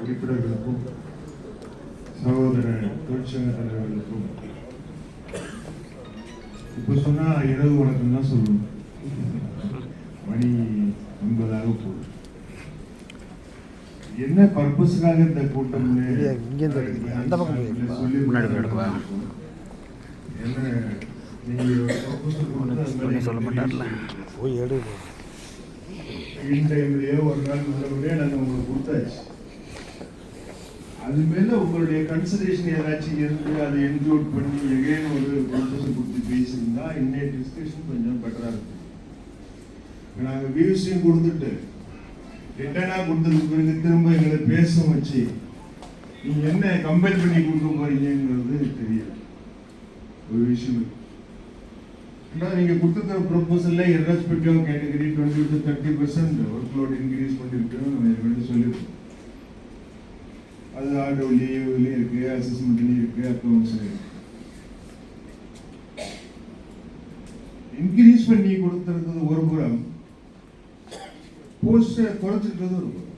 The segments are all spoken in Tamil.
உறுப்பினர்களுக்கும் சகோதர தொழிற்சங்க தலைவர்களுக்கும் இப்போ சொன்னா இரவு வணக்கம் தான் சொல்லணும். மணி 9 போகுது. என்ன பர்பஸ்க்காக இந்த கூட்டம் சொல்ல மாட்டார்ல போய் எடு டைம்லயோ ஒரு நாள் நல்லபடியா நாங்கள் உங்களுக்கு கொடுத்தாச்சு. அது மேல உங்களுடைய கன்சிடரேஷன் ஏதாச்சும் இருந்து அதை இன்க்ளூட் பண்ணி எகைன் ஒரு ப்ரொபோசல் கொடுத்து பேசியிருந்தா இன்னைய டிஸ்கஷன் கொஞ்சம் பெட்டரா இருக்கும். நாங்கள் வியூஸையும் கொடுத்துட்டு ரிட்டர்னா கொடுத்ததுக்கு பிறகு திரும்ப எங்களை பேச வச்சு நீங்க என்ன கம்பைல் பண்ணி கொடுக்க போறீங்கிறது தெரியல. ஒரு விஷயம் இருக்கு. நீங்க கொடுத்த ப்ரொபோசல்ல irrespective of category 20 to 30% workload increase பண்ணிருக்கோம். நம்ம ஏற்கனவே சொல்லிருக்கோம். அது ஆர்டர்லயும் இருக்கு, அசஸ்மெண்ட்லயும் இருக்கு, அக்கவுண்ட்ஸ்ல இருக்கு. இன்க்ரீஸ் பண்ணி கொடுத்துருக்கிறது ஒரு புறம், போஸ்ட் குறைச்சிருக்கிறது ஒரு புறம்.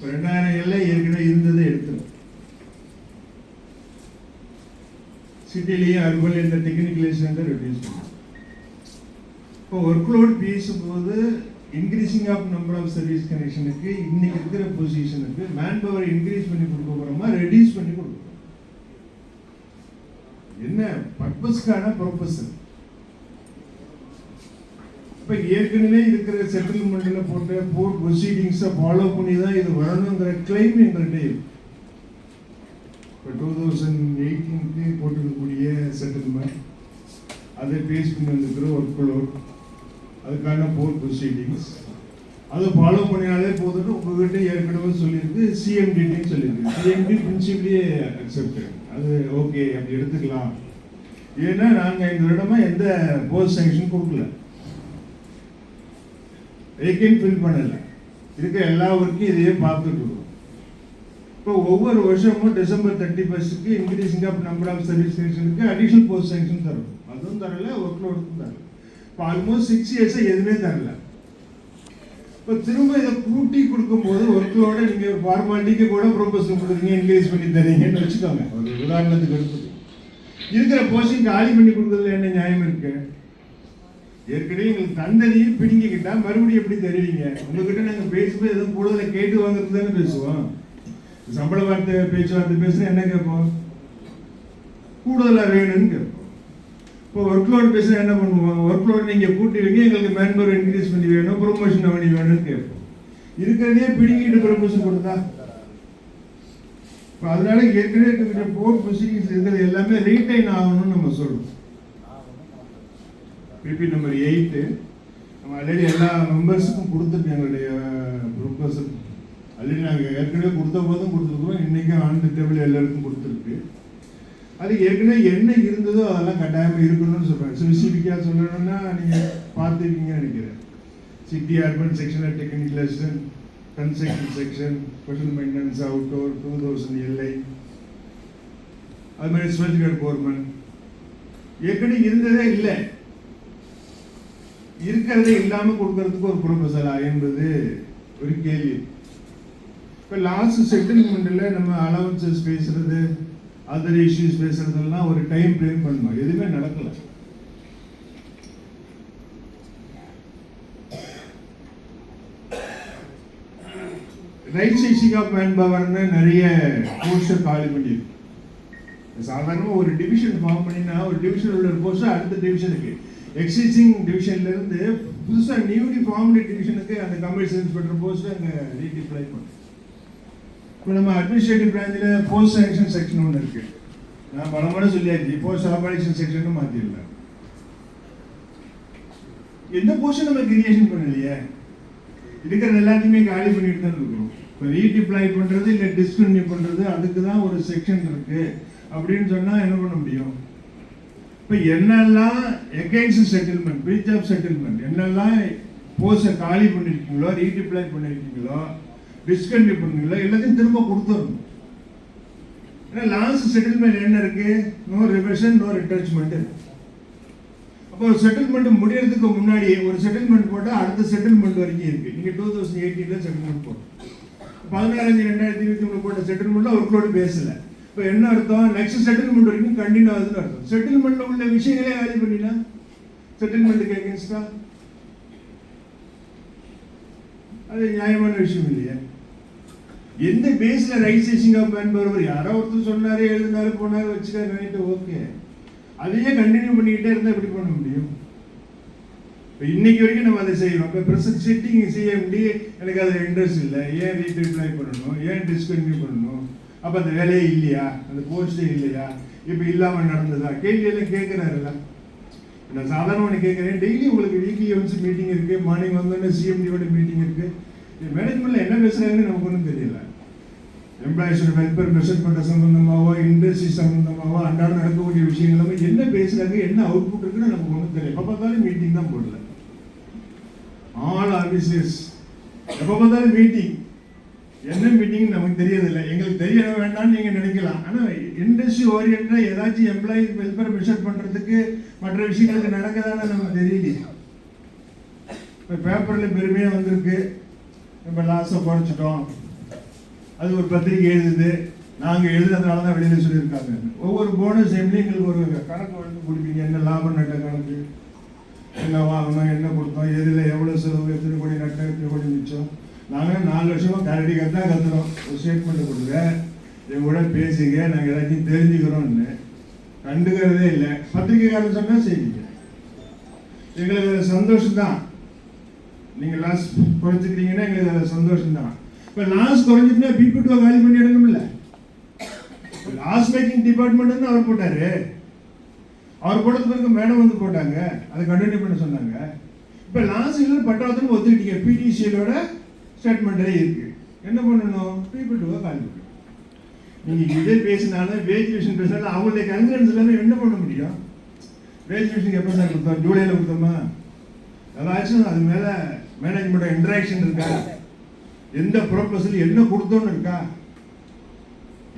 2000 எல்லாம் ஏற்கனவே இருந்ததை எடுத்துரும். சிட்டிலேயே அர்பன் இந்த டெக்னிக்கலைசேஷன் ரெடியூஸ் பண்ணும். இப்போ ஒர்க்லோட் பேசும்போது increasing of number of service கனெக்ஷனுக்கு இன்னைக்கு இருக்கிற பொசிஷனுக்கு மேன் பவர் இன்க்ரீஸ் பண்ணி கொடுக்க போறோமா ரெடியூஸ் பண்ணி கொடுக்கணும்? என்ன பர்பஸ்க்கான ப்ரொபோசல்? இப்ப ஏற்கனவே இருக்கிற செட்டில்மெண்ட்ல போட்ட போர்ட் ப்ரொசீடிங்ஸை ஃபாலோ பண்ணி தான் இது வரணுங்கிற கிளைம் எங்கள்கிட்ட இருக்கு. இப்போ 2018 போட்டிருக்கக்கூடிய செட்டில்மெண்ட், அதை பேஸ் பண்ணி வந்துருக்கிற ஒர்க்லோட், அதுக்கான போர்ட் ப்ரொசீடிங்ஸ் அதை ஃபாலோ பண்ணினாலே போதுன்னு உங்ககிட்ட ஏற்கனவே சொல்லியிருக்கு. சிஎம்டின்னு சொல்லியிருக்கு. சிஎம்டி பிரின்சிபலியே அக்செப்டட், அது ஓகே அப்படி எடுத்துக்கலாம். ஏன்னா நாங்கள் இந்த இடமா எந்த போஸ்ட் சேங்ஷன் கொடுக்கல, வேக்கன்ட் ஃபில் பண்ணல, இருக்க எல்லா ஒர்க்கையும் இதையே பார்த்துட்டு இருக்கோம். இப்போ ஒவ்வொரு வருஷமும் December 31 increasing of number of service கனெக்ஷனுக்கு அடிஷனல் போஸ்ட் சேங்ஷன் தரும். அதுவும் தரல, ஒர்க்லோடுக்கும் தரல. இப்போ ஆல்மோஸ்ட் 6 இயர்ஸை எதுவுமே தரல. இப்போ திரும்ப இதை கூட்டி கொடுக்கும்போது ஒர்க்லோட நீங்கள் ஃபார்மாலிட்டிக்கு கூட ப்ரொபோசல் கொடுக்குறீங்க, இன்க்ரீஸ் பண்ணி தரீங்கன்னு வச்சுக்கோங்க. ஒரு உதாரணத்துக்கு எடுத்து இருக்கிற போஸ்டிங் காலி பண்ணி கொடுக்குறதுல என்ன நியாயம் இருக்கு? ஏற்கனவே எங்களுக்கு தந்ததையும் பிடிங்கிக்கிட்டா மறுபடியும் எப்படி தருவீங்க? உங்ககிட்ட நாங்கள் பேசும்போது எதுவும் கூடுதலை கேட்டு வாங்குறது தானே பேசுவோம். சம்பள வார்த்தை பேச்சுவார்த்தை பேசுனா என்ன கேட்போம்? கூடுதலாக வேணும்னு கேட்போம். இப்போ ஒர்க்லோட் பேசுனா என்ன பண்ணுவோம்? ஒர்க்லோட் நீங்கள் கூட்டுவீங்க, எங்களுக்கு மேன் பவர் இன்க்ரீஸ் பண்ணி வேணும், ப்ரொமோஷன் பண்ணி வேணும்னு கேட்போம். இருக்கிறதே பிடிங்கிட்டு ப்ரொமோஷன் கொடுத்தா இப்போ அதனால ஏற்கனவே இருக்கிற போர்ட் ப்ரொசீடிங்ஸ் இருக்கிறது எல்லாமே ரீடைன் ஆகணும்னு நம்ம சொல்றோம். பிபி நம்பர் 8 நம்ம ஆல்ரெடி எல்லா மெம்பர்ஸுக்கும் கொடுத்துருக்கோம். எங்களுடைய ப்ரொபோசல் ஆல்ரெடி நாங்கள் ஏற்கனவே கொடுத்த போதும் கொடுத்துருக்கோம், இன்றைக்கும் ஆன் தி டேபிள் எல்லாருக்கும் கொடுத்துருக்கு. அது ஏற்கனவே என்ன இருந்ததோ அதெல்லாம் கட்டாயமாக இருக்கணும்னு சொல்கிறாங்க. ஸ்பெசிஃபிக்காக சொல்லணும்னா நீங்கள் பார்த்துருக்கீங்கன்னு நினைக்கிறேன். City urban sectional technicalisation, construction section, special maintenance, outdoor, 2000 LI, அது மாதிரி ஸ்வெல்கர் போர்மன் ஏற்கனவே இருந்ததே இல்லை. இருக்கிறதே இல்லாமல் கொடுக்கறதுக்கு ஒரு ப்ரொபோசலா என்பது ஒரு கேள்வி. இப்போ லாஸ்ட் செட்டில்மெண்ட்டில் நம்ம அலவன்சஸ் பேசுறது, அதர் இஷ்யூஸ் பேசுறதெல்லாம் ஒரு டைம் ஃப்ரேம் பண்ணணும், எதுவுமே நடக்கல. ரைட் சைசிங் ஆஃப் மேன் பவர்னு நிறைய போஸ்டர் காலி பண்ணியிருக்கு. சாதாரணமாக ஒரு டிவிஷன் ஃபார்ம் பண்ணினா ஒரு டிவிஷன் உள்ள போஸ்டர் அடுத்த டிவிஷனுக்கு எக்ஸிஸ்டிங் டிவிஷன்ல இருந்து புதுசாக நியூலி ஃபார்ம்டு டிவிஷனுக்கு அந்த கமர்ஷியல் இன்ஸ்பெக்டர் போஸ்ட் அங்கே ரீடிப்ளை பண்ணும். இப்போ நம்ம அட்மினிஸ்ட்ரேட்டிவ் பிரான்ச்சில் போஸ்ட் செலெக்ஷன் செக்ஷன் ஒன்று இருக்கு. நான் பலமான சொல்லியாச்சு, போஸ்ட் ஆபரேஷன் செக்ஷன் மாற்றிடலாம். எந்த போஸ்டும் நம்ம கிரியேஷன் பண்ணலையே, இருக்கிறது எல்லாத்தையுமே காலி பண்ணிட்டு தான் இருக்கிறோம். இப்போ ரீடிப்ளை பண்ணுறது இல்லை டிஸ்கன்டினியூ பண்ணுறது, அதுக்கு தான் ஒரு செக்ஷன் இருக்கு அப்படின்னு சொன்னால் என்ன பண்ண முடியும்? இப்போ என்னெல்லாம் against settlement, breach of settlement, என்னெல்லாம் போஸ்டை காலி பண்ணியிருக்கீங்களோ, ரீடிப்ளை பண்ணியிருக்கீங்களோ, டிஸ்கன்டினியூ பண்ணுங்களோ, எல்லாத்தையும் திரும்ப கொடுத்துடணும். ஏன்னா லாஸ்ட் செட்டில்மெண்ட் என்ன இருக்கு? No revision, no retrenchment. அப்போ ஒரு செட்டில்மெண்ட் முடியறதுக்கு முன்னாடி ஒரு செட்டில்மெண்ட் போட்டால் அடுத்த செட்டில்மெண்ட் வரைக்கும் இருக்கு. நீங்கள் 2018 செட்டில்மெண்ட் போட்டோம். 16/5/2023 போட்ட செட்டில்மெண்ட்ல ஒர்க்லோடு பேசல. இப்போ என்ன அர்த்தம்? நெக்ஸ்ட் செட்டில்மெண்ட் வரைக்கும் கண்டினியூ ஆகுதுன்னு அர்த்தம். செட்டில்மெண்ட்ல உள்ள விஷயங்களே காலி பண்ணினா செட்டில்மெண்ட்டுக்கு அகேன்ஸ்டா அது நியாயமான விஷயம் இல்லையா? எந்த பேஸ்ல ரைசேஷன் ஆஃப் மேன் பவர் யாரோ ஒருத்தர் சொன்னாரு, எழுதினாரு, போனாரு, வச்சுக்காரு, ரைட்டு, ஓகே. அதையே கண்டினியூ பண்ணிக்கிட்டே இருந்தா எப்படி பண்ண முடியும்? இப்போ இன்னைக்கு வரைக்கும் நம்ம அதை செய்யணும். இப்போ ப்ரெசன்ட் சிட்டிங் சிஎம்டி எனக்கு அதில் இன்ட்ரெஸ்ட் இல்லை, ஏன் ரீஅப்ளை பண்ணணும், ஏன் டிஸ்கன்டினியூ பண்ணணும், அப்போ அந்த வேலையே இல்லையா, அந்த போஸ்டே இல்லையா, இப்போ இல்லாமல் நடந்ததா, கேள்வியெல்லாம் கேட்குறாருல்ல. நான் சாதாரணமாக கேட்குறேன், டெய்லி உங்களுக்கு வீக்லி ஒன்ஸ் மீட்டிங் இருக்குது, மார்னிங் வந்தோடனே சிஎம்டியோட மீட்டிங் இருக்குது. மேனேஜ்மெண்ட்டில் என்ன பேசுகிறாங்கன்னு நமக்கு ஒன்றும் தெரியல. எம்ப்ளாயிஸோட வெல்ஃபேர் மெஷர் பண்ணுற சம்மந்தமாகவோ, இண்டஸ்ட்ரி சம்மந்தமாகவோ, அன்றாட நடக்கக்கூடிய விஷயங்கள் எல்லாமே என்ன பேசுகிறாங்க, என்ன அவுட்புட் இருக்குன்னு நமக்கு ஒன்றும் தெரியல. எப்போ பார்த்தாலும் மீட்டிங் தான் போடல. ஆல் ஆஃபீஸர்ஸ் எப்போ பார்த்தாலும் மீட்டிங். என்ன மீட்டிங் நமக்கு தெரியறதில்லை. எங்களுக்கு தெரிய வேண்டாம்னு நீங்கள் நினைக்கலாம். ஆனால் இண்டஸ்ட்ரி ஓரியன்டாக ஏதாச்சும் எம்ப்ளாயி வெல்ஃபேர் மெஷர் பண்ணுறதுக்கு மற்ற விஷயங்களுக்கு நடக்குதானே நமக்கு தெரியலையே. இப்போ பேப்பரில் பெருமையாக வந்திருக்கு, இப்போ லாஸை குறைச்சிட்டோம், அது ஒரு பத்திரிகை எழுதுது, நாங்கள் எழுதுறதுனால தான் வெளியில் சொல்லியிருக்காங்க. ஒவ்வொரு போனஸ் டைம்லையும் எங்களுக்கு ஒரு கணக்கு வந்து கொடுப்பீங்க, என்ன லாபம் நட்ட கணக்கு, என்ன வாங்கணும், என்ன கொடுத்தோம், எதில் எவ்வளோ செலவு, எத்தனை கோடி நட்டம், எத்தனை கோடி மிச்சம். நாங்கள் 4 வருஷமாக கரடி கத்தான் கத்துறோம். ஒரு ஸ்டேட்மெண்ட்டை கொடுங்க, என் கூட பேசுங்க, நாங்கள் எல்லாத்தையும் தெரிஞ்சுக்கிறோம்னு கண்டுக்கிறதே இல்லை. பத்திரிகைக்காரன் சொன்னால் செய்வீங்க. எங்களுக்கு அது சந்தோஷம்தான். நீங்கள் லாஸ் குறைச்சிக்கிறீங்கன்னா எங்களுக்கு அது சந்தோஷம்தான். இப்போ லாஸ் குறைஞ்சிட்டுனா பிபிடிஓ காலி பண்ணி எடுக்கணும்ல. லாஸ் மேக்கிங் டிபார்ட்மெண்ட்னு அவர் போட்டாரு. அவர் போட்டது பிறகு மேடம் வந்து போட்டாங்க, அதை கண்டினியூ பண்ண சொன்னாங்க. இப்போ லாஸ் இல்லை பட்டாளத்துன்னு ஒத்துக்கிட்டீங்க. பிடிசிஎலோட ஸ்டேட்மெண்ட்டே இருக்கு. என்ன பண்ணணும்? பிபிடிஓ காலி பண்ணணும். நீங்கள் இதே பேசினாலும் வேஜுவேஷன் பேசினாலும் அவங்களுடைய கன்சர்ன்ஸ் எல்லாமே என்ன பண்ண முடியும்? வேஜுவேஷனுக்கு எப்போ சார் கொடுத்தோம்? ஜூலையில் கொடுத்தோமா? ஏதாச்சும் அது மேலே மேனேஜ்மெண்ட் இன்ட்ராக்ஷன் இருக்கா? எந்த ப்ரொபோசல் என்ன கொடுத்தோன்னு இருக்கா?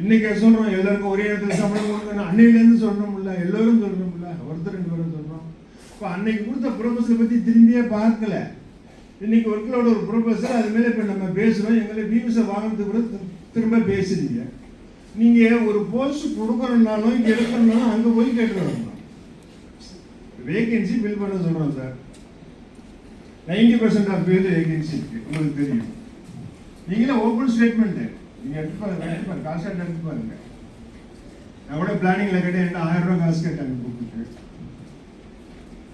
இன்னைக்கு சொல்கிறோம் எல்லாருக்கும் ஒரே இடத்துல சம்பளம் கொடுக்கணும், அன்னையிலேருந்து சொல்லணும்ல, எல்லோரும் சொல்லணும்ல, ஒருத்தர் 2 பேரும் சொல்கிறோம். இப்போ அன்னைக்கு கொடுத்த ப்ரொபோசலை பற்றி திரும்பியே பார்க்கல. இன்னைக்கு ஒர்க்லோட ஒரு ப்ரொபோசல், அது மேலே இப்போ நம்ம பேசுகிறோம், எங்களை வியூஸை வாங்கினது கூட திரும்ப பேசுறீங்க. நீங்கள் ஒரு போஸ்ட் கொடுக்கணுன்னாலும் எடுக்கணும்னாலும் அங்கே போய் கேட்டு வரணும். வேகன்சி ஃபில் பண்ண சொல்கிறோம் சார். 90% ஆஃப் பேர் வேகன்சி இருக்குது, உங்களுக்கு தெரியும். நீங்களே ஓப்பன் ஸ்டேட்மெண்ட்டு நீங்கள் எடுத்து பாருங்க, காசு எடுத்து பாருங்க. நான் கூட பிளானிங்கில் கேட்டேன், என்ன 1000 ரூபா காசு கேட்டாங்க கூப்பிட்டு.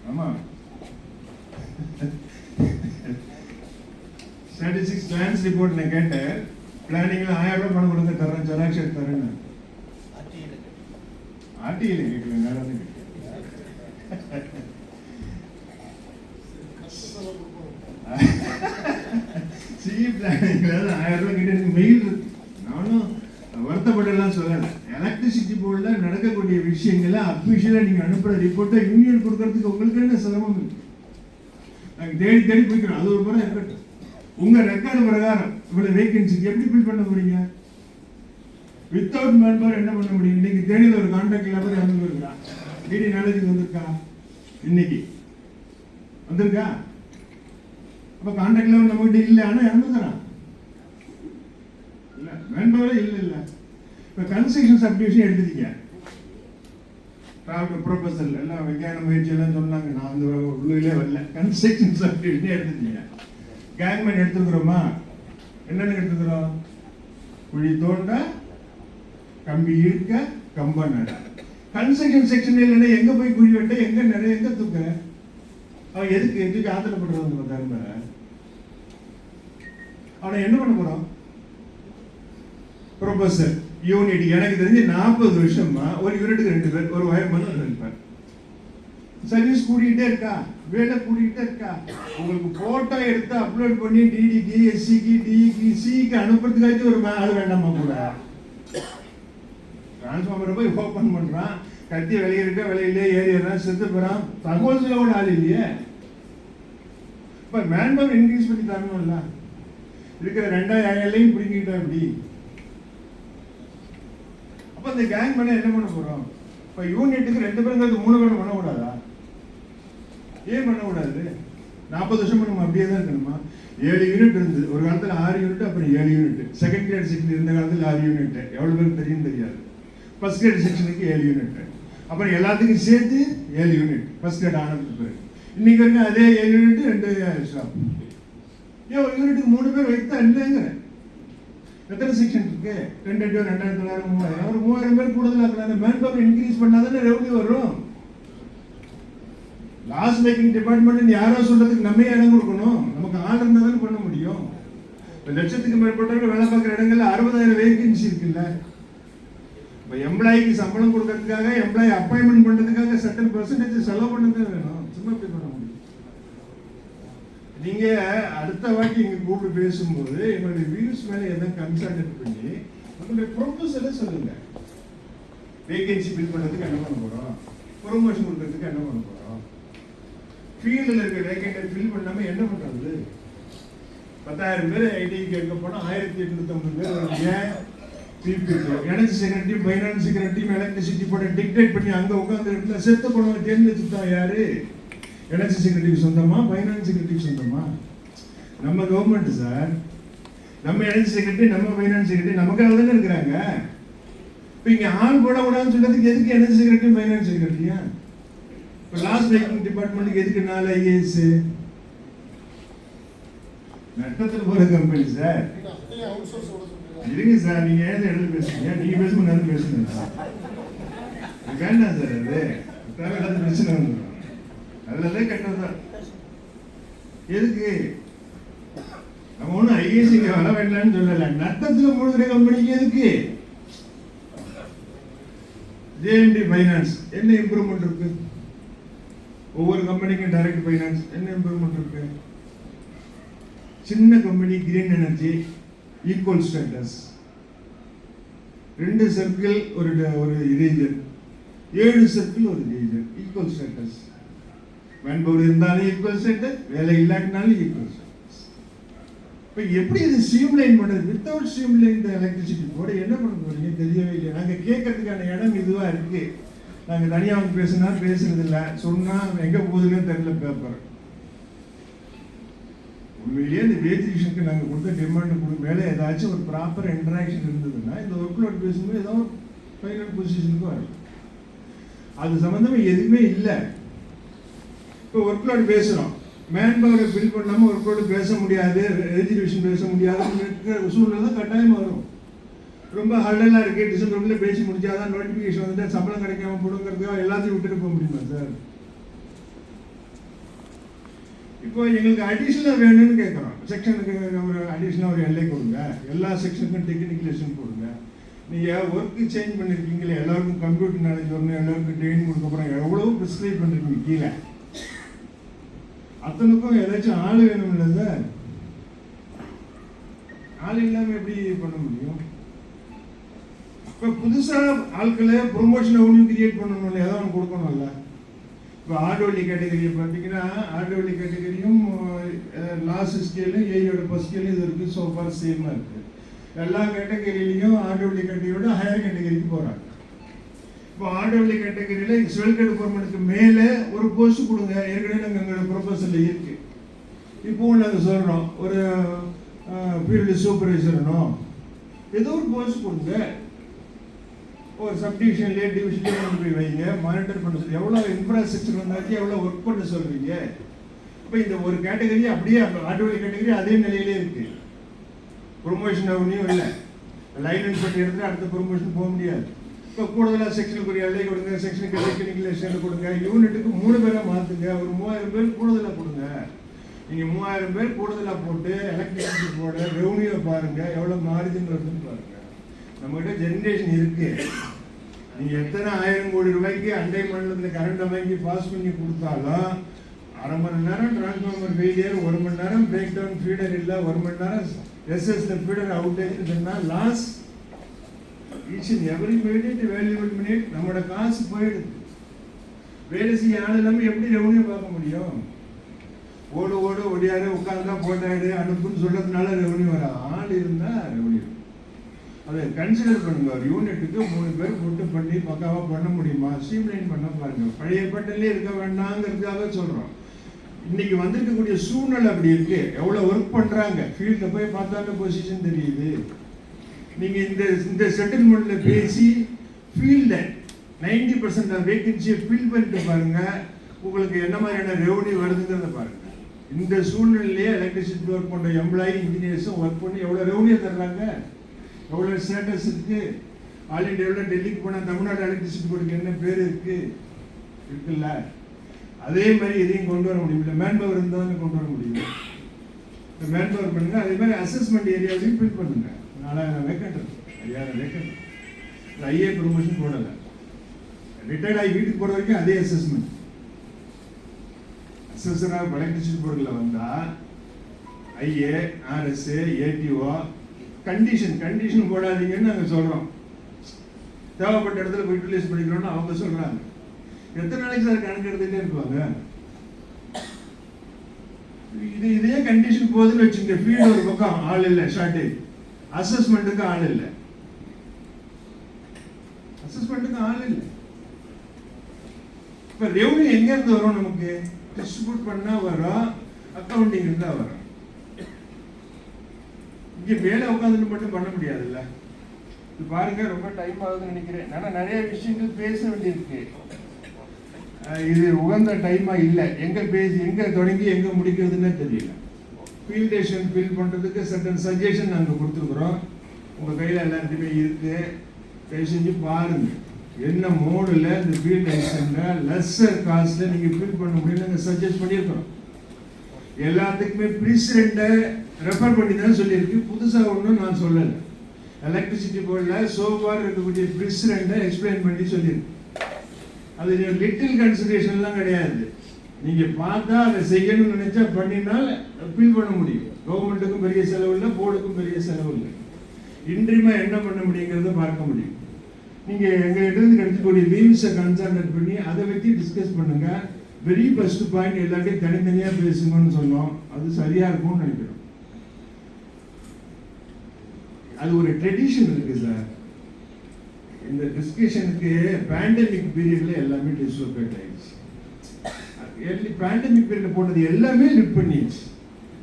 ஆமாம், ஸ்டாட்டிஸ்டிக்ஸ் பிளான்ஸ் ரிப்போர்ட் நான் கேட்டேன், பிளானிங்கில் 1000 ரூபா பணம் கொடுங்க, தரேன், ஜெராக்ஸ் எடுத்து தரேன்னு. ஆர்டியில் கேட்கல, வேற கேட்கல. சிஇ பிளானிங்ல 1000 ரூபாய் கிட்ட எனக்கு மெயில் இருக்கு. நானும் வருத்தப்பட்டெல்லாம் சொல்லலை. எலக்ட்ரிசிட்டி போர்டில் நடக்கக்கூடிய விஷயங்களை அஃபிஷியலாக நீங்கள் அனுப்புகிற ரிப்போர்ட்டை யூனியன் கொடுக்கறதுக்கு உங்களுக்கு என்ன சிரமம் இருக்கு? நாங்கள் தேடி தேடி போய்க்கிறோம். அது ஒரு முறை இருக்கட்டும். உங்கள் ரெக்கார்டு பிரகாரம் இவ்வளோ வேகன்சிக்கு எப்படி ஃபில் பண்ண போறீங்க? வித்தவுட் மேன் பவர் என்ன பண்ண முடியும்? இன்னைக்கு தேனியில் ஒரு கான்ட்ராக்ட் லேபர் இறந்து இருக்கா? டிடி நாலேஜுக்கு வந்திருக்கா? இன்னைக்கு வந்திருக்கா? அப்போ கான்ட்ராக்ட் லேபர் நம்மகிட்ட இல்லை, ஆனால் இறந்துக்கிறான். இல்லை, மேன் பவரே இல்லை. இப்போ கன்ஸ்ட்ரக்ஷன் சப்டிவிஷன் எடுத்துட்டீங்க, ப்ரொபோசல் எல்லாம் விஞ்ஞான முயற்சி எல்லாம் சொன்னாங்க, நான் வந்து உள்ளே வரல. கன்ஸ்ட்ரக்ஷன் சப்டிவிஷன் எடுத்துட்டீங்க. கேங்மேன் எடுத்துக்கிறோமா? என்னென்ன எடுத்துக்கிறோம்? குழி தோண்ட, கம்பி இழுக்க, கம்ப நட. கன்ஸ்ட்ரக்ஷன் செக்ஷன் இல்லைன்னா எங்கே போய் குழி வெட்ட, எங்கே நிறைய, எங்கே தூக்க? அவன் எதுக்கு ஆத்திரப்படுறது? நம்ம தரும அவனை என்ன பண்ண போகிறோம்? ப்ரொபோசல் யூனிட் எனக்கு தெரிஞ்சு 40 வருஷமா ஒரு யூனிட்டுக்கு 2 பேர், ஒரு வயர்மேன் இருப்பார். சர்வீஸ் கூட்டிகிட்டே இருக்கா, வேலை கூட்டிகிட்டே இருக்கா. உங்களுக்கு போட்டோ எடுத்து அப்லோட் பண்ணி டிடிக்கு, எஸ்சிக்கு, டிஇக்கு, சிக்கு அனுப்புறதுக்காச்சும் ஒரு ஆள் வேண்டாமா? கூட டிரான்ஸ்ஃபார்மரை போய் ஓப்பன் பண்ணுறான், கத்தி விளையிருக்க விலையிலே ஏறிடுறான், செத்து போகிறான், தகவல் சொல்ல கூட ஆள் இல்லையே. இப்போ மேன் பவர் இன்க்ரீஸ் பண்ணி தரணும்ல. இருக்கிற 2000 பிடிக்கிட்டா எப்படி? அப்போ இந்த கேங் பண்ண என்ன பண்ண போகிறோம்? இப்போ யூனிட்டுக்கு 2 பேருங்கிறது 3 பேரும் பண்ணக்கூடாதா? ஏன் பண்ணக்கூடாது? 40 வருஷம் நம்ம அப்படியே தான் இருக்கணுமா? 7 யூனிட் இருந்தது ஒரு காலத்தில், 6 யூனிட், அப்புறம் 7 யூனிட். செகண்ட் கிரேட் செக்ஷன் இருந்த காலத்தில் 6 யூனிட். எவ்வளோ பேருக்கு தெரியும் தெரியாது. ஃபர்ஸ்ட் கிரேட் செக்ஷனுக்கு 7 யூனிட், அப்புறம் எல்லாத்துக்கும் சேர்த்து 7 யூனிட் ஃபர்ஸ்ட் கிரேட் ஆனதுக்கு பிறகு. இன்னைக்கு வரைக்கும் அதே 7 யூனிட் 2 ஸ்டாப். ஏன் ஒரு யூனிட்டுக்கு 3 பேர் வைத்தா இல்லைங்கிற. எத்தனை செக்ஷன் இருக்கு? 2 2 2900 3000. ஒரு 3000 பேர் கூடுதலாக மேன் பவர் இன்க்ரீஸ் பண்ணாதானே ரெவன்யூ வரும். லாஸ் மேக்கிங் டிபார்ட்மெண்ட் யாரோ சொல்றதுக்கு நம்ம இடம் கொடுக்கணும். நமக்கு ஆள் இருந்தால் தானே பண்ண முடியும். இப்போ லட்சத்துக்கு மேற்பட்டவர்கள் வேலை பார்க்குற இடங்கள்ல 60,000 வேகன்சி இருக்குல்ல. இப்போ எம்ப்ளாய்க்கு சம்பளம் கொடுக்கறதுக்காக, எம்ப்ளாய் அப்பாயின்மெண்ட் பண்ணுறதுக்காக சர்டன் பெர்சன்டேஜ் செலவு பண்ணதே வேணும். சும்மா எப்படி பண்ண முடியும்? நீங்க அடுத்த வாட்டி இங்க கூப்பிட்டு பேசும்போது எங்களுடைய வியூஸ் மேல எதாவது கன்சல்ட் பண்ணி உங்களுடைய ப்ரொபோசலை சொல்லுங்க. வேகன்சி ஃபில் பண்ணுறதுக்கு என்ன பண்ண போறோம், ப்ரொமோஷன் கொடுக்கறதுக்கு என்ன பண்ண போறோம், ஃபீல்டில் இருக்க வேகன்ட்டை ஃபில் பண்ணாம என்ன பண்றது? 10,000 பேர் ஐடிக்கு கேட்க போனால் 1850 பேர் வருவீங்க. Energy secretary, finance secretary, electricity போர்டை டிக்டேட் பண்ணி அங்கே உட்காந்து செத்த போனவங்க தேர்ந்தெடுத்துட்டா யாரு? எனர்ஜி செக்ரட்டரிக்கு சொந்தமா, ஃபைனான்ஸ் செக்ரட்டரிக்கு சொந்தமா? நம்ம கவர்மெண்ட் சார். நம்ம எனர்ஜி செக்ரட்டரி, நம்ம ஃபைனான்ஸ் செக்ரட்டரி நமக்காக தானே இருக்கிறாங்க. இப்போ இங்கே ஆள் போடக்கூடாதுன்னு சொல்றதுக்கு எதுக்கு எனர்ஜி செக்ரட்டரி, ஃபைனான்ஸ் செக்ரட்டரியா? இப்போ லாஸ் மேக்கிங் டிபார்ட்மெண்ட்டுக்கு எதுக்கு 4 IAS? நட்டத்தில் போகிற கம்பெனி சார். இருங்க சார், நீங்க ஏன் இடத்துல பேசுறீங்க? நீங்க பேசும்போது நான் பேசுறேன். வேண்டாம் சார், அது தேவையில்லாத பிரச்சனை வந்துடும். அதுலதான் கெட்டதுதான். எதுக்கு நம்ம ஒன்றும் ஐஏசிக்கு வர வேண்டாம்னு சொல்லல. நட்டத்தில் மூழ்கிற கம்பெனிக்கு எதுக்கு? ஜேஎம்டி ஃபைனான்ஸ் என்ன இம்ப்ரூவ்மெண்ட் இருக்கு? ஒவ்வொரு கம்பெனிக்கும் டைரக்ட் ஃபைனான்ஸ் என்ன இம்ப்ரூவ்மெண்ட் இருக்கு? சின்ன company green energy equal status, 2 circle ஒரு ரீஜன், 7 சர்க்கிள் ஒரு region, equal status. Man power இருந்தாலும் ஈக்குவல் ஸ்டேட்டஸ், வேலை இல்லாட்டினாலும் ஈக்குவல் ஸ்டேட்டஸ். இப்போ எப்படி இது ஸ்ட்ரீம்லைன் பண்ணுறது? வித்தவுட் ஸ்ட்ரீம்லைன் எலக்ட்ரிசிட்டி போர்டு என்ன பண்ண போறீங்க தெரியவே இல்லை. நாங்கள் கேட்கறதுக்கான இடம் இதுவாக இருக்கு. நாங்கள் தனியாக வந்து பேசுனா பேசுறது இல்லை, சொன்னால் எங்கே போகுதுன்னு தெரியல பேப்பர். உண்மையிலேயே இந்த வேஜிஷனுக்கு நாங்கள் கொடுத்த டிமாண்ட் மேலே ஏதாச்சும் ஒரு ப்ராப்பர் இன்டராக்ஷன் இருந்ததுன்னா இந்த ஒர்க் லோட் பேசும்போது ஏதோ ஒரு ஃபைனல் பொசிஷனுக்கு வரும். அது சம்மந்தமாக எதுவுமே இல்லை. இப்போ ஒர்க் லோட் பேசுகிறோம், மேன் பவரை ஃபில் பண்ணாமல் ஒர்க் லோடு பேச முடியாது, ரெஜிஸ்ட்ரேஷன் பேச முடியாதுன்னு சூழ்நிலை தான் கட்டாயமாக வரும். ரொம்ப ஹர்டலாக இருக்குது, டிசம்பர்ல பேசி முடிச்சாதான் நோட்டிஃபிகேஷன் வந்துட்டு சம்பளம் கிடைக்காம போடுங்கிறதுக்காக எல்லாத்தையும் விட்டுட்டு போக முடியுமா சார்? இப்போ எங்களுக்கு அடிஷ்னலாக வேணும்னு கேட்குறோம். செக்ஷனுக்கு ஒரு அடிஷ்னலாக ஒரு எல்லை கொடுங்க, எல்லா செக்ஷனுக்கும் டெக்னிக்கலேஷன் கொடுங்க. நீங்கள் ஒர்க்கு சேஞ்ச் பண்ணியிருக்கீங்களே, எல்லாருக்கும் கம்ப்யூட்டர் நாலேஜ் வரணும், எல்லாருக்கும் ட்ரெயினிங் கொடுக்க போகிறோம், எவ்வளோ ப்ரிஸ்கிரைப் பண்ணிருக்கீங்க கீழே. அத்தனுக்கும் ஏதாச்சும் ஆள் வேணும்ல சார். ஆள் இல்லாமல் எப்படி பண்ண முடியும்? இப்போ புதுசாக ஆட்களை ப்ரொமோஷன் அவனையும் கிரியேட் பண்ணணும், ஏதாவது கொடுக்கணும்ல. இப்போ ஆர்டோலி கேட்டகரியை பார்த்தீங்கன்னா, ஆர்டோலி கேட்டகரியும் லாஸ்ட் ஸ்கேலும் ஏயோட ஃபர்ஸ்ட் ஸ்கேலும் இது இருக்குது. ஸோ ஃபார் சேமாக இருக்குது. எல்லா கேட்டகரியிலையும் ஆர்டோலி கேட்டகரியோட ஹையர் கேட்டகரிக்கு போகிறாங்க. இப்போ ஆர்டோலி கேட்டகரியில் ஸ்வெல்கேட் கவர்மெண்ட்டுக்கு மேலே ஒரு போஸ்ட் கொடுங்க. ஏற்கனவே நாங்கள் எங்களோட ப்ரொபோசலில் இருக்குது. இப்போவும் நாங்கள் சொல்கிறோம், ஒரு ஃபீல்டு சூப்பர்வைசர்னோ ஏதோ ஒரு போஸ்ட் கொடுங்க. ஒரு சப்டிவிஷன்லேயே டிவிஷன்லேயே போய் வைங்க, மானிட்டர் பண்ண சொல்லி எவ்வளோ இன்ஃப்ராஸ்ட்ரக்சர் வந்தாச்சு, எவ்வளோ ஒர்க் பண்ண சொல்கிறீங்க. இப்போ இந்த ஒரு கேட்டகரி அப்படியே ஆட்டோமேட்டிக் கேட்டகரி அதே நிலையிலே இருக்குது. ப்ரொமோஷன் அவனியும் இல்லை, லைன் இன்ஸ்பெக்டர் எடுத்துட்டு அடுத்த ப்ரொமோஷன் போக முடியாது. இப்போ கூடுதலாக செக்ஷனுக்கு ஒரு எல்லை கொடுங்க, செக்ஷனுக்கு டெக்னிக்கல் கொடுங்க, யூனிட்டுக்கு 3 பேரை மாற்றுங்க, ஒரு 3000 பேர் கூடுதலாக கொடுங்க. நீங்கள் 3000 பேர் கூடுதலாக போட்டு எலக்ட்ரிசிட்டி போட ரெவன்யூவை பாருங்கள், எவ்வளோ மார்ஜின் வருதுன்னு பாருங்கள். நம்மகிட்ட ஜென்ரேஷன் இருக்கு. நீங்க எத்தனை 1000 கோடி ரூபாய்க்கு அண்டை மாநிலத்தில் கரண்ட் வாங்கி பாஸ் பண்ணி கொடுத்தாலும் 1/2 மணி நேரம் டிரான்ஸ்ஃபார்மர் ஃபெயிலியர், 1 மணி நேரம் பிரேக் டவுன், ஃபீடர் இல்லை, 1 மணி நேரம் எஸ்எஸ்ல ஃபீடர் அவுட்டேஜ்னா loss. Each and every minute valuable minute நம்மளோட காசு போயிடுது. வேலை செய்ய ஆள் இல்லாமல் எப்படி ரெவன்யூ பார்க்க முடியும்? ஓடு ஒடியாரு உட்காந்தா போட்டாடு அனுப்புன்னு சொல்றதுனால ரெவன்யூ வர. ஆள் இருந்தால் ரெவன்யூ அதை கன்சிடர் பண்ணுங்க. ஒரு யூனிட்டுக்கு 3 பேர் போட்டு பண்ணி பக்காவாக பண்ண முடியுமா? ஸ்ட்ரீம்லைன் பண்ண பாருங்க. பழைய பட்டன்லேயே இருக்க வேண்டாங்கிறதுக்காக சொல்கிறோம். இன்னைக்கு வந்திருக்கக்கூடிய சூழ்நிலை அப்படி இருக்கு. எவ்வளவு ஒர்க் பண்றாங்க, ஃபீல்ட்ல போய் பார்த்தாலும் பொசிஷன் தெரியுது. நீங்க இந்த செட்டில்மெண்ட்ல பேசி ஃபீல்ட 90% ஆஃப் வேகன்சியை ஃபில் பண்ணிட்டு பாருங்க, உங்களுக்கு என்ன மாதிரியான ரெவன்யூ வருதுங்கிறத பாருங்க. இந்த சூழ்நிலையிலேயே எலக்ட்ரிசிட்டி ஒர்க் பண்ற எம்ப்ளாயி இன்ஜினியர்ஸும் ஒர்க் பண்ணி எவ்வளவு ரெவன்யூ தர்றாங்க, எவ்வளவு ஸ்டேட்டஸ் இருக்கு. ஆல் இண்டியாவில் டெல்லிக்கு போனால் தமிழ்நாடு எலக்ட்ரிசிட்டி போர்டுக்கு என்ன பேர் இருக்குல்ல. அதே மாதிரி இதையும் கொண்டு வர முடியும். இல்லை மேன் பவர் இருந்தாலும் கொண்டு வர முடியும். மேன் பவர் பண்ணுங்க. அதே மாதிரி அசஸ்மெண்ட் ஏரியாவையும் ஃபில் பண்ணுங்க. 4000 வேக்கண்ட் இருக்கு, 5000 வேக்கண்ட். ஐஏ ப்ரொமோஷன் போடல, ரிட்டையர்ட் ஆகி வீட்டுக்கு போற வரைக்கும் அதே அசஸ்மெண்ட். அசஸராக எலக்ட்ரிசிட்டி போர்டில் வந்தா ஐஏ, ஆர்எஸ்ஏ, ஏடிஓ கண்டிஷன் போடாதீங்கன்னு நாங்கள் சொல்றோம். தேவைப்பட்ட இடத்துல போய் யூட்டிலைஸ் பண்ணிக்கிறோம்னு அவங்க சொல்றாங்க. எத்தனை நாளைக்கு சார் கணக்கு எடுத்துட்டே இருப்பாங்க? இதே கண்டிஷன் போகுதுன்னு வச்சுங்க. ஃபீல்டு ஒரு பக்கம் ஆள் இல்லை, ஷார்டேஜ். அசஸ்மெண்ட்டுக்கு ஆள் இல்லை, இப்ப ரெவன்யூ எங்க இருந்து வரும்? நமக்கு டிஸ்ட்ரிபியூட் பண்ணா வரும், அக்கவுண்டிங் இருந்தா வரும். இங்க மேல உட்காந்துட்டு மட்டும் பண்ண முடியாதுல்ல. இது பாருங்க, ரொம்ப டைம் ஆகுதுன்னு நினைக்கிறேன். ஆனா நிறைய விஷயங்கள் பேச வேண்டியிருக்கு. இது உகந்த டைமா இல்லை. எங்க தொடங்கி எங்க முடிக்கிறதுன்னு தெரியல. ஃபீல்டேஷன் ஃபில் பண்றதுக்கு சர்டன் சஜஷன் நாங்கள் கொடுத்துருக்குறோம். உங்க கையில எல்லாத்தையுமே இருக்கு. தயவு செஞ்சு பாருங்க என்ன மோடில் இந்த ஃபீல்டேஷன்ல லெஸ்ஸர் காஸ்ட்ல நீங்க ஃபில் பண்ண முடியும்னு நாங்கள் சஜஸ்ட் பண்ணியிருக்கிறோம். எல்லாத்துக்குமே ப்ரீசிடென்ட்டை ரெஃபர் பண்ணி தான் சொல்லியிருக்கு. புதுசாக ஒன்றும் நான் சொல்லலை. எலக்ட்ரிசிட்டி போர்டில் சோஃபார் இருக்கக்கூடிய ப்ரீசிடென்ட்டை எக்ஸ்பிளைன் பண்ணி சொல்லியிருக்கு. அது லிட்டில் கன்சிடரேஷன்லாம் கிடையாது. நீங்க பார்த்தா அதை செய்யணும்னு நினைச்சா பண்ணினால் ஃபில் பண்ண முடியும். கவர்மெண்ட்டுக்கும் பெரிய செலவு இல்லை, போர்டுக்கும் பெரிய செலவு இல்லை. இன்றிமா என்ன பண்ண முடியுங்கிறத பார்க்க முடியும். நீங்க எங்ககிட்ட இருந்து கிடைக்கக்கூடிய லீவ்ஸை கன்சல்ட் பண்ணி அதை வச்சு டிஸ்கஸ் பண்ணுங்க. வெரி ஃபர்ஸ்ட் பாயிண்ட் எல்லாத்தையும் தனித்தனியா பேசுங்கன்னு சொன்னோம். அது சரியா இருக்கும்னு நினைக்கிறோம். அது ஒரு ட்ரெடிஷன் இருக்கு சார். இந்த டிஸ்கஷனுக்கு பேண்டமிக் பீரியட்ல எல்லாமே டிஸ்லோகேட் ஆயிடுச்சு. பேண்டமிக் பீரியட்ல போட்டது எல்லாமே லிஃப்ட் பண்ணிடுச்சு.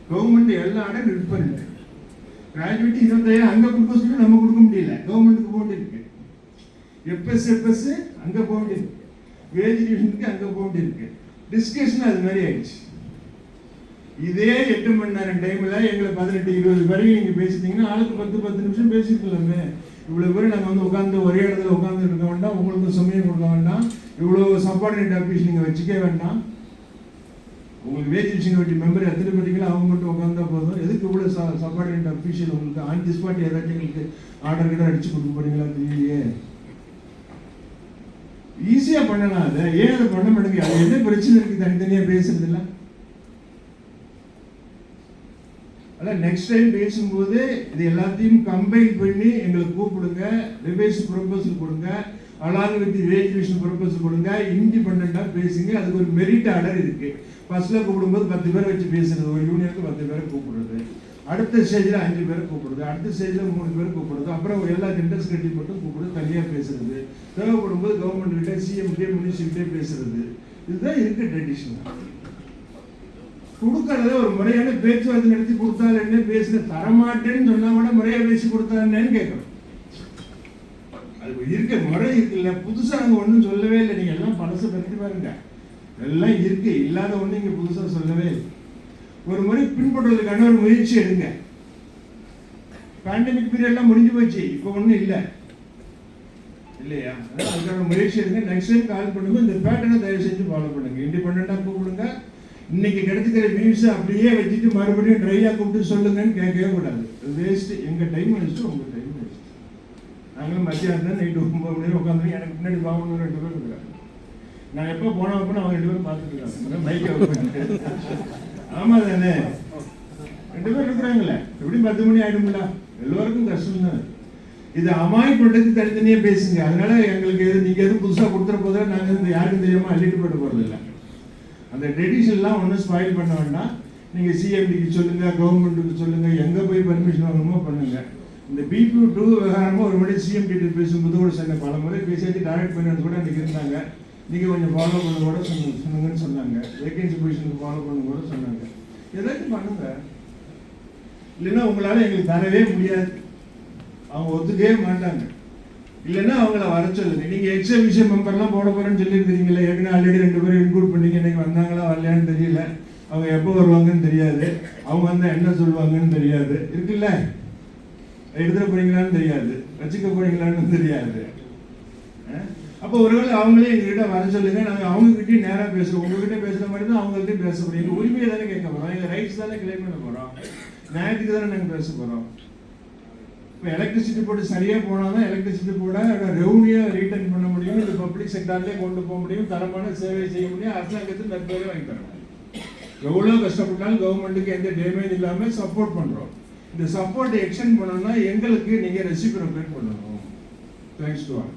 கவர்மெண்ட் எல்லா இடம் லிஃப்ட் பண்ணிட்டு கிராஜுவேட்டி 25,000 அங்க கொடுக்க சொல்லி நம்ம கொடுக்க முடியல. கவர்மெண்ட்டுக்கு போட்டு இருக்கு. எப்எஸ் அங்க போட்டு இருக்கு. வேஜ் டிவிஷனுக்கு அங்க போட்டு இருக்கு. டிஸ்கஷன் அது மாதிரி ஆயிடுச்சு. இதே 8 மணி நேரம் டைம்ல எங்களை 18-20 வரையும் நீங்க பேசிட்டீங்கன்னா ஆளுக்கு 10-10 நிமிஷம் பேசிக்கலாமே. இவ்வளவு பேர் நாங்கள் வந்து உட்காந்து ஒரே இடத்துல உட்காந்து இருக்க வேண்டாம். உங்களுக்கு சமயம் கொடுக்க வேண்டாம். இவ்வளவு சப்பார்டினேட் ஆஃபீஸ் நீங்க வச்சுக்க வேண்டாம். உங்களுக்கு வேஜ் கமிட்டி மெம்பர் எத்தனை பேருங்களோ அவங்க மட்டும் உட்காந்தா போதும். எதுக்கு இவ்வளவு சப்பார்டினேட் அஃபீஷியல்? உங்களுக்கு ஆன் தி ஸ்பாட் ஏதாச்சும் உங்களுக்கு ஆர்டர் கிட்ட அடிச்சு கொடுக்க போறீங்களா தெரியலையே. ஈஸியா பண்ணலாம். அதை ஏன் அதை பண்ண மாட்டேங்க? அது என்ன பிரச்சனை இருக்கு தனித்தனியா பேசுறது இல்லை? அதான் நெக்ஸ்ட் டைம் பேசும்போது இது எல்லாத்தையும் கம்பைன் பண்ணி எங்களுக்கு கூப்பிடுங்க. ரிவைஸ் ப்ரொபோசல் கொடுங்க. அலாங் வித் வேஜுவேஷன் ப்ரொபோசல் கொடுங்க. இண்டிபெண்டா பேசுங்க. அதுக்கு ஒரு மெரிட் ஆர்டர் இருக்கு. ஃபர்ஸ்ட்ல கூப்பிடும்போது 10 பேர் வச்சு பேசுறது, ஒரு யூனியனுக்கு 10 பேரை கூப்பிடுறது, அடுத்த ஸ்டேஜில் 5 பேரை கூப்பிடுறது, அடுத்த ஸ்டேஜில் 3 பேர் கூப்பிடுறது, அப்புறம் எல்லா டெண்டர்ஸ் கட்டி மட்டும் கூப்பிடுறது, தனியாக பேசுறது, தேவைப்படும் போது கவர்மெண்ட் கிட்ட சிஎம்கிட்டே மினிஸ்டர்கிட்டே பேசுறது. இதுதான் இருக்கு ட்ரெடிஷன். கொடுக்கறத ஒரு முறையான பேச்சுவார்த்தை நடத்தி கொடுத்தால் என்ன, பேசுன தரமாட்டேன்னு சொன்னா கூட முறையா பேசி கொடுத்தாருன்னு கேட்கணும். அது இருக்க முறை இருக்குல்ல. புதுசா அங்க ஒன்றும் சொல்லவே இல்லை. நீங்க எல்லாம் பழசை பற்றி பாருங்க, எல்லாம் இருக்கு. இல்லாத ஒண்ணு இங்க புதுசா சொல்லவே இல்லை. ஒரு முறை பின்பற்றுவதற்கான ஒரு முயற்சி எடுங்க. பேண்டமிக் பீரியட்லாம் முடிஞ்சு போச்சு, இப்போ ஒன்றும் இல்லை இல்லையா? அதுக்கான முயற்சி எடுங்க. நெக்ஸ்ட் டைம் கால் பண்ணும்போது இந்த பேட்டர்னை தயவு செஞ்சு ஃபாலோ பண்ணுங்க. இண்டிபெண்டா கூப்பிடுங்க. இன்னைக்கு கிடைச்சிக்கிற நியூஸ் அப்படியே வச்சுட்டு மறுபடியும் ட்ரையா கூப்பிட்டு சொல்லுங்கன்னு கேட்கவே கூடாது. வேஸ்ட். எங்க டைம் வேஸ்ட், உங்க டைம் வேஸ்ட். நாங்களும் மத்தியானம் நைட்டு 9 மணி நேரம் உட்காந்து எனக்கு முன்னாடி பாவம் 2 பேர் இருக்கிறாங்க. நான் எப்போ போனப்போ அவங்க 2 பேரும் பார்த்துட்டு இருக்காங்க. மைக்கை ஆமா தானே, 2 பேர் இருக்கிறாங்களே. எப்படியும் 10 மணி ஆயிடும்ல. எல்லோருக்கும் கஷ்டம் தான். இது அமாய் பண்றதுக்கு தனித்தனியா பேசுங்க. அதனால எங்களுக்கு நீங்க எதுவும் புதுசா கொடுத்துற போதா நாங்க யாருக்கும் தெரியாம அள்ளிட்டு போயிட்டு போறது இல்லை. அந்த ட்ரெடிஷன்லாம் ஒன்றும் ஸ்பாயில் பண்ண வேண்டாம். நீங்கள் சிஎம்டிக்கு சொல்லுங்க, கவர்மெண்ட்டுக்கு சொல்லுங்க, எங்கே போய் பர்மிஷன் வாங்கணுமோ பண்ணுங்க. இந்த BP2 விவகாரமாக ஒரு முறை சிஎம்டி பேசும்போது கூட சொன்ன, பல முறை பேசியாச்சு டைரக்ட் பண்ணது கூட அன்றைக்கி இருந்தாங்க. நீங்கள் கொஞ்சம் ஃபாலோ பண்ண கூட சொன்னுங்கன்னு சொன்னாங்க. வேகன்சி பொசிஷனுக்கு ஃபாலோ பண்ண கூட சொன்னாங்க. ஏதாச்சும் பண்ணுங்க, இல்லைன்னா உங்களால் எங்களுக்கு தரவே முடியாது. அவங்க ஒத்துக்கவே மாட்டாங்க. இல்லைன்னா அவங்கள வர சொல்லுங்க. நீங்கள் எக்ஸிபிஷன் மெம்பர்லாம் போட போகிறேன்னு சொல்லியிருக்கிறீங்களே, ஏற்கனவே ஆல்ரெடி 2 பேரும் இன்க்ளூட் பண்ணீங்க. இன்னைக்கு வந்தாங்களா வரலையான்னு தெரியல. அவங்க எப்போ வருவாங்கன்னு தெரியாது. அவங்க வந்தால் என்ன சொல்லுவாங்கன்னு தெரியாது. இருக்குல்ல, எடுத்துகிட்டு போறீங்களான்னு தெரியாது, வச்சுக்க போறீங்களான்னு தெரியாது. அப்போ ஒருவேளை அவங்களே எங்ககிட்ட வர சொல்லுங்க, நாங்கள் அவங்ககிட்டயும் நேராக பேசுகிறோம். உங்ககிட்ட பேசுகிற மாதிரி தான் அவங்கள்ட்டையும் பேச போகிறோம். எங்கள் உரிமையை தானே கேட்க போகிறோம், எங்கள் ரைட்ஸ் தானே கிளைம் பண்ண போகிறோம், நியாயத்துக்கு தானே நாங்கள் பேச போகிறோம். இப்போ எலக்ட்ரிசிட்டி போர்டு சரியாக போனால் தான் எலக்ட்ரிசிட்டி போர்டை ரெவன்யூ ரீட்டர்ன் பண்ண முடியும், இது பப்ளிக் செக்டார்லேயே கொண்டு போக முடியும், தரமான சேவை செய்ய முடியும், அரசாங்கத்துக்கு நற்பெயரை வாங்கி தர முடியும். எவ்வளோ கஷ்டப்பட்டாலும் கவர்மெண்ட்டுக்கு எந்த டேமேஜ் இல்லாமல் சப்போர்ட் பண்ணுறோம். இந்த சப்போர்ட்டை எக்ஸ்டெண்ட் பண்ணணும்னா எங்களுக்கு நீங்கள் ரெசிப்ரோகேட் பண்ணணும். Thanks to all.